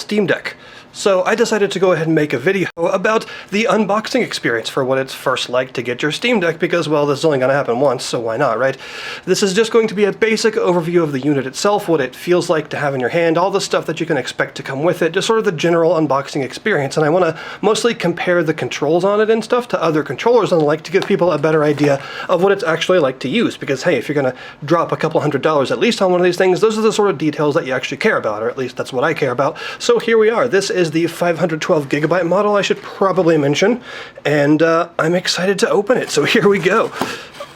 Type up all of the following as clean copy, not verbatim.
Steam Deck. So I decided to go ahead and make a video about the unboxing experience for what it's first like to get your Steam Deck, because, well, this is only going to happen once, so why not, right? This is just going to be a basic overview of the unit itself, what it feels like to have in your hand, all the stuff that you can expect to come with it, just sort of the general unboxing experience. And I want to mostly compare the controls on it and stuff to other controllers and like to give people a better idea of what it's actually like to use, because, hey, if you're going to drop a couple $100s at least on one of these things, those are the sort of details that you actually care about, or at least that's what I care about. So here we are. This is the 512 gigabyte model, I should probably mention, and I'm excited to open it, so here we go.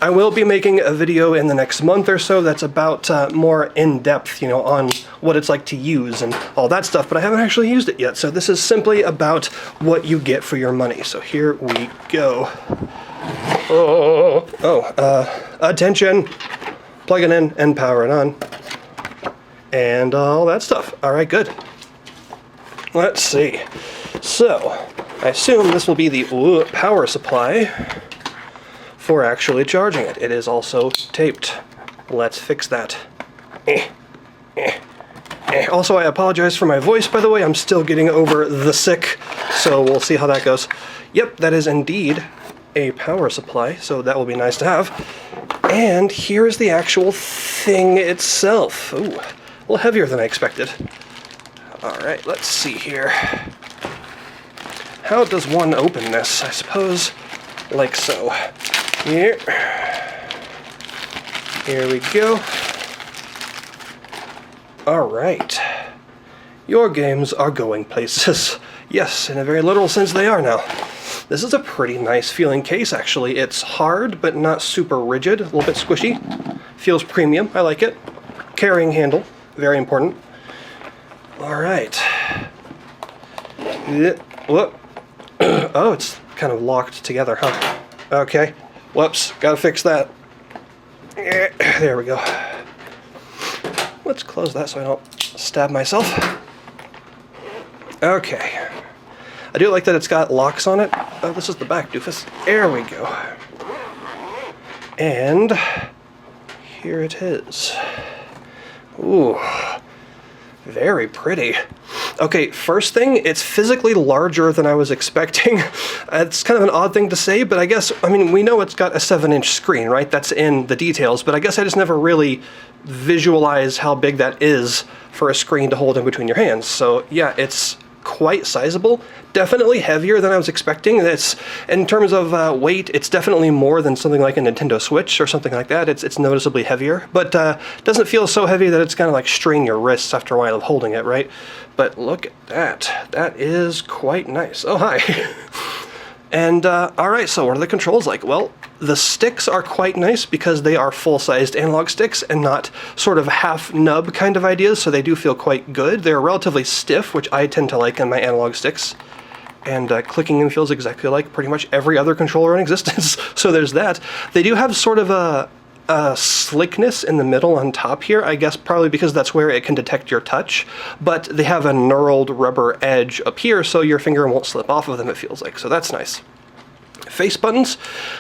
I will be making a video in the next month or so that's about more in-depth, you know, on what it's like to use and all that stuff, but I haven't actually used it yet, so this is simply about what you get for your money. So here we go. Attention! Plug it in and power it on. And all that stuff. Alright, good. Let's see. So, I assume this will be the power supply for actually charging it. It is also taped. Let's fix that. Also, I apologize for my voice, by the way. I'm still getting over the sick, so we'll see how that goes. Yep, that is indeed a power supply, so that will be nice to have. And here's the actual thing itself. Ooh, a little heavier than I expected. Alright, let's see here. How does one open this? I suppose like so. Here. Here we go. Alright. Your games are going places. Yes, in a very literal sense they are now. This is a pretty nice feeling case, actually. It's hard, but not super rigid. A little bit squishy. Feels premium. I like it. Carrying handle. Very important. Alright. Whoop. Oh, it's kind of locked together, huh? Okay. Whoops. Gotta fix that. There we go. Let's close that so I don't stab myself. Okay. I do like that it's got locks on it. Oh, this is the back, doofus. There we go. And here it is. Ooh. Very pretty. Okay, first thing, it's physically larger than I was expecting. It's kind of an odd thing to say, but I guess, I mean, we know it's got a 7-inch screen, right? That's in the details, but I guess I just never really visualized how big that is for a screen to hold in between your hands. So yeah, it's quite sizable. Definitely heavier than I was expecting. It's, in terms of weight, it's definitely more than something like a Nintendo Switch or something like that. It's noticeably heavier, but doesn't feel so heavy that it's kind of like strain your wrists after a while of holding it, right? But look at that. That is quite nice. Oh, hi. And, alright, so what are the controls like? Well, the sticks are quite nice because they are full-sized analog sticks and not sort of half-nub kind of ideas, so they do feel quite good. They're relatively stiff, which I tend to like on my analog sticks. And clicking in feels exactly like pretty much every other controller in existence, so there's that. They do have sort of a slickness in the middle on top here, I guess probably because that's where it can detect your touch, but they have a knurled rubber edge up here so your finger won't slip off of them, it feels like, so that's nice. Face buttons,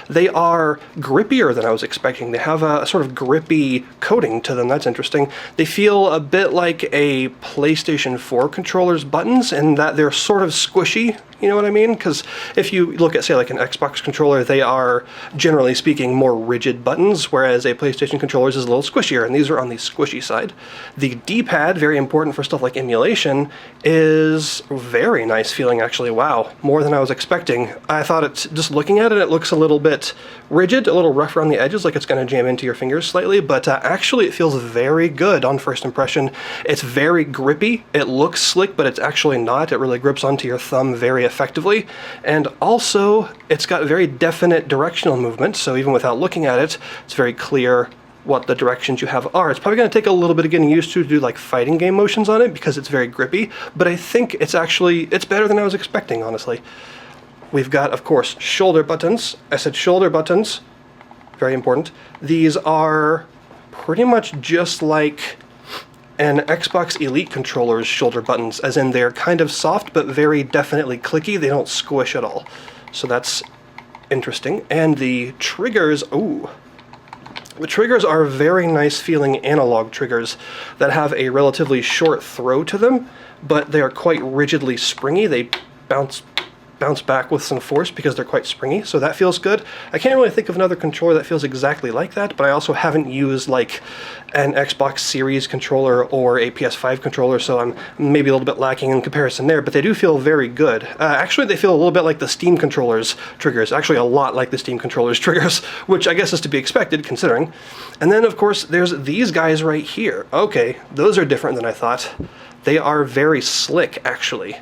they are grippier than I was expecting. They have a sort of grippy coating to them. That's interesting. They feel a bit like a PlayStation 4 controller's buttons in that they're sort of squishy, you know what I mean? Because if you look at, say, like an Xbox controller, they are, generally speaking, more rigid buttons, whereas a PlayStation controller's is a little squishier, and these are on the squishy side. The D-pad, very important for stuff like emulation, is very nice feeling, actually. Wow, more than I was expecting. I thought it's, just looking at it, it looks a little bit rigid, a little rough around the edges, like it's going to jam into your fingers slightly, but actually it feels very good on first impression. It's very grippy. It looks slick, but it's actually not. It really grips onto your thumb very effectively, and also it's got very definite directional movement, so even without looking at it, it's very clear what the directions you have are. It's probably going to take a little bit of getting used to do like fighting game motions on it because it's very grippy, but I think it's better than I was expecting, honestly. We've got, of course, shoulder buttons. I said shoulder buttons, very important. These are pretty much just like an Xbox Elite controller's shoulder buttons, as in they're kind of soft but very definitely clicky. They don't squish at all. So that's interesting. And the triggers, ooh, The triggers are very nice feeling analog triggers that have a relatively short throw to them, but they are quite rigidly springy. They bounce back with some force because they're quite springy, so that feels good. I can't really think of another controller that feels exactly like that, but I also haven't used like an Xbox Series controller or a PS5 controller, so I'm maybe a little bit lacking in comparison there, but they do feel very good. Actually, they feel a little bit like the Steam controller's triggers, actually a lot like the Steam controller's triggers, which I guess is to be expected considering. And then of course there's these guys right here. Okay, those are different than I thought. They are very slick, actually.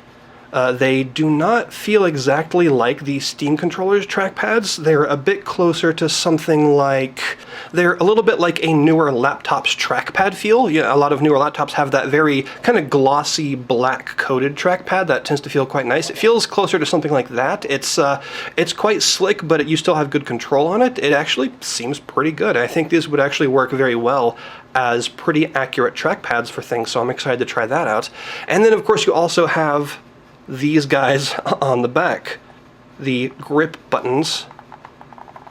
They do not feel exactly like the Steam controller's trackpads. They're a bit closer to something like... They're a little bit like a newer laptop's trackpad feel. Yeah, a lot of newer laptops have that very kind of glossy black coated trackpad that tends to feel quite nice. It feels closer to something like that. It's quite slick, but you still have good control on it. It actually seems pretty good. I think these would actually work very well as pretty accurate trackpads for things, so I'm excited to try that out. And then of course you also have these guys on the back, the grip buttons.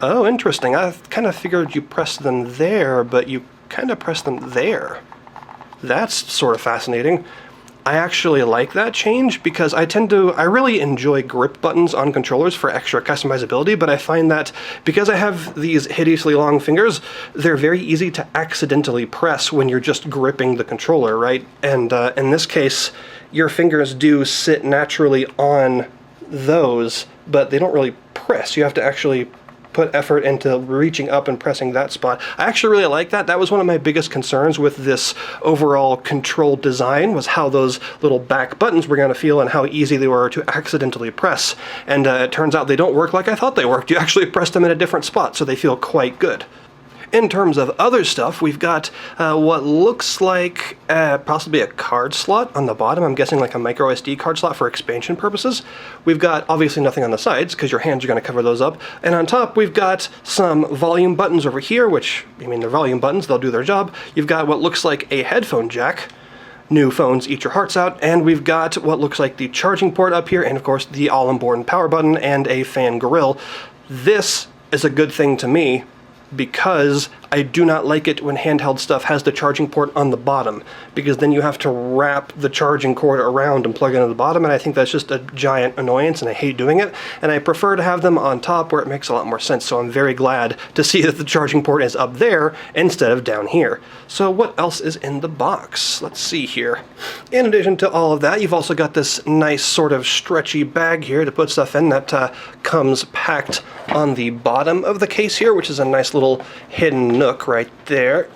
Oh, interesting. I kind of figured you press them there, but you kind of press them there. That's sort of fascinating. I actually like that change because I really enjoy grip buttons on controllers for extra customizability, but I find that because I have these hideously long fingers, they're very easy to accidentally press when you're just gripping the controller, right? And in this case, your fingers do sit naturally on those, but they don't really press. You have to actually put effort into reaching up and pressing that spot. I actually really like that. That was one of my biggest concerns with this overall control design, was how those little back buttons were going to feel and how easy they were to accidentally press. And it turns out they don't work like I thought they worked. You actually press them in a different spot, so they feel quite good. In terms of other stuff, we've got what looks like possibly a card slot on the bottom. I'm guessing like a micro SD card slot for expansion purposes. We've got obviously nothing on the sides because your hands are going to cover those up. And on top, we've got some volume buttons over here, which, I mean, they're volume buttons. They'll do their job. You've got what looks like a headphone jack. New phones, eat your hearts out. And we've got what looks like the charging port up here, and of course the all-important power button and a fan grill. This is a good thing to me, because I do not like it when handheld stuff has the charging port on the bottom, because then you have to wrap the charging cord around and plug it into the bottom, and I think that's just a giant annoyance, and I hate doing it, and I prefer to have them on top where it makes a lot more sense, so I'm very glad to see that the charging port is up there instead of down here. So what else is in the box? Let's see here. In addition to all of that, you've also got this nice sort of stretchy bag here to put stuff in that comes packed on the bottom of the case here, which is a nice little hidden nook right there.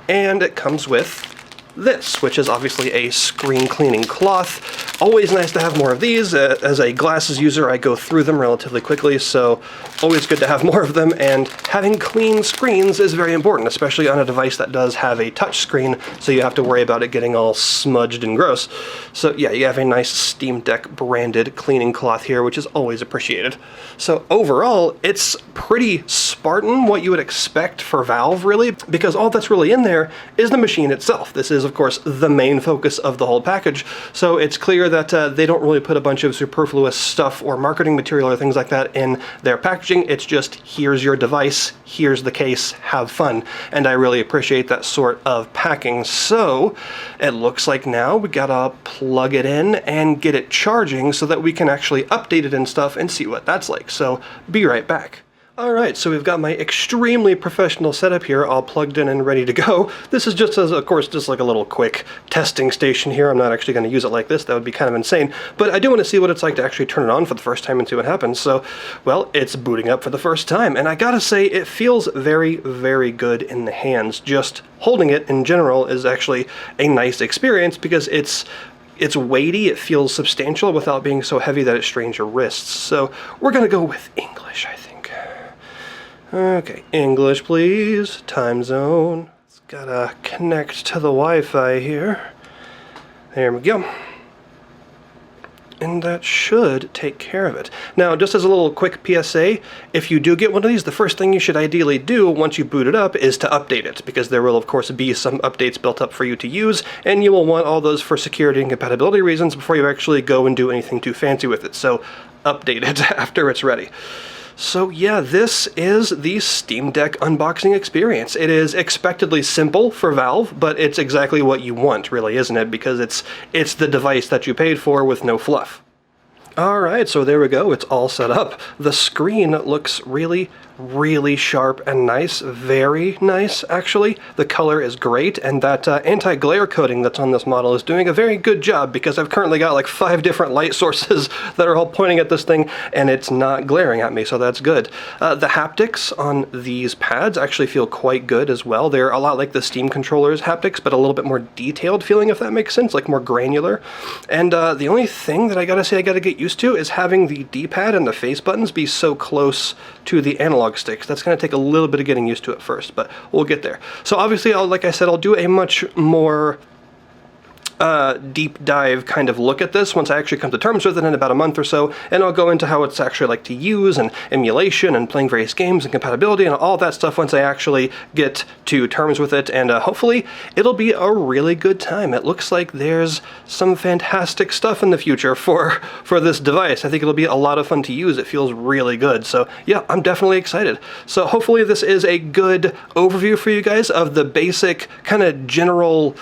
And it comes with this, which is obviously a screen cleaning cloth. Always nice to have more of these. As a glasses user, I go through them relatively quickly, so always good to have more of them, and having clean screens is very important, especially on a device that does have a touch screen, so you have to worry about it getting all smudged and gross. So yeah, you have a nice Steam Deck branded cleaning cloth here, which is always appreciated. So overall, it's pretty Spartan, what you would expect for Valve, really, because all that's really in there is the machine itself. This is, of course, the main focus of the whole package, so it's clear that they don't really put a bunch of superfluous stuff or marketing material or things like that in their packaging. It's just, here's your device, here's the case, have fun, and I really appreciate that sort of packing. So it looks like now we gotta plug it in and get it charging so that we can actually update it and stuff and see what that's like. So be right back. Alright, so we've got my extremely professional setup here all plugged in and ready to go. This is just, of course, just like a little quick testing station here. I'm not actually going to use it like this. That would be kind of insane. But I do want to see what it's like to actually turn it on for the first time and see what happens. So, well, it's booting up for the first time. And I gotta say, it feels very, very good in the hands. Just holding it in general is actually a nice experience because it's weighty, it feels substantial without being so heavy that it strains your wrists. So we're going to go with English, I think. Okay, English please, time zone. It's gotta connect to the Wi-Fi here. There we go. And that should take care of it. Now, just as a little quick PSA, if you do get one of these, the first thing you should ideally do once you boot it up is to update it, because there will of course be some updates built up for you to use, and you will want all those for security and compatibility reasons before you actually go and do anything too fancy with it. So update it after it's ready. So yeah, this is the Steam Deck unboxing experience. It is expectedly simple for Valve, but it's exactly what you want, really, isn't it? Because it's the device that you paid for with no fluff. Alright, so there we go, it's all set up. The screen looks really, really sharp and nice, very nice actually. The color is great, and that anti-glare coating that's on this model is doing a very good job, because I've currently got like 5 different light sources that are all pointing at this thing, and it's not glaring at me, so that's good. The haptics on these pads actually feel quite good as well. They're a lot like the Steam controller's haptics, but a little bit more detailed feeling, if that makes sense, like more granular. And the only thing that I gotta say I gotta get used to is having the D-pad and the face buttons be so close to the analog sticks. That's going to take a little bit of getting used to at first, but we'll get there. So obviously, like I said, I'll do a much more deep dive kind of look at this once I actually come to terms with it in about a month or so, and I'll go into how it's actually like to use, and emulation, and playing various games, and compatibility, and all that stuff once I actually get to terms with it, and hopefully it'll be a really good time. It looks like there's some fantastic stuff in the future for this device. I think it'll be a lot of fun to use. It feels really good, so yeah, I'm definitely excited. So hopefully this is a good overview for you guys of the basic kind of general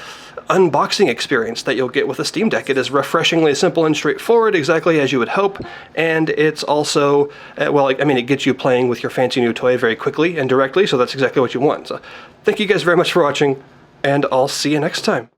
unboxing experience that you'll get with a Steam Deck. It is refreshingly simple and straightforward, exactly as you would hope, and it's also, well, I mean, it gets you playing with your fancy new toy very quickly and directly, so that's exactly what you want. So thank you guys very much for watching, and I'll see you next time.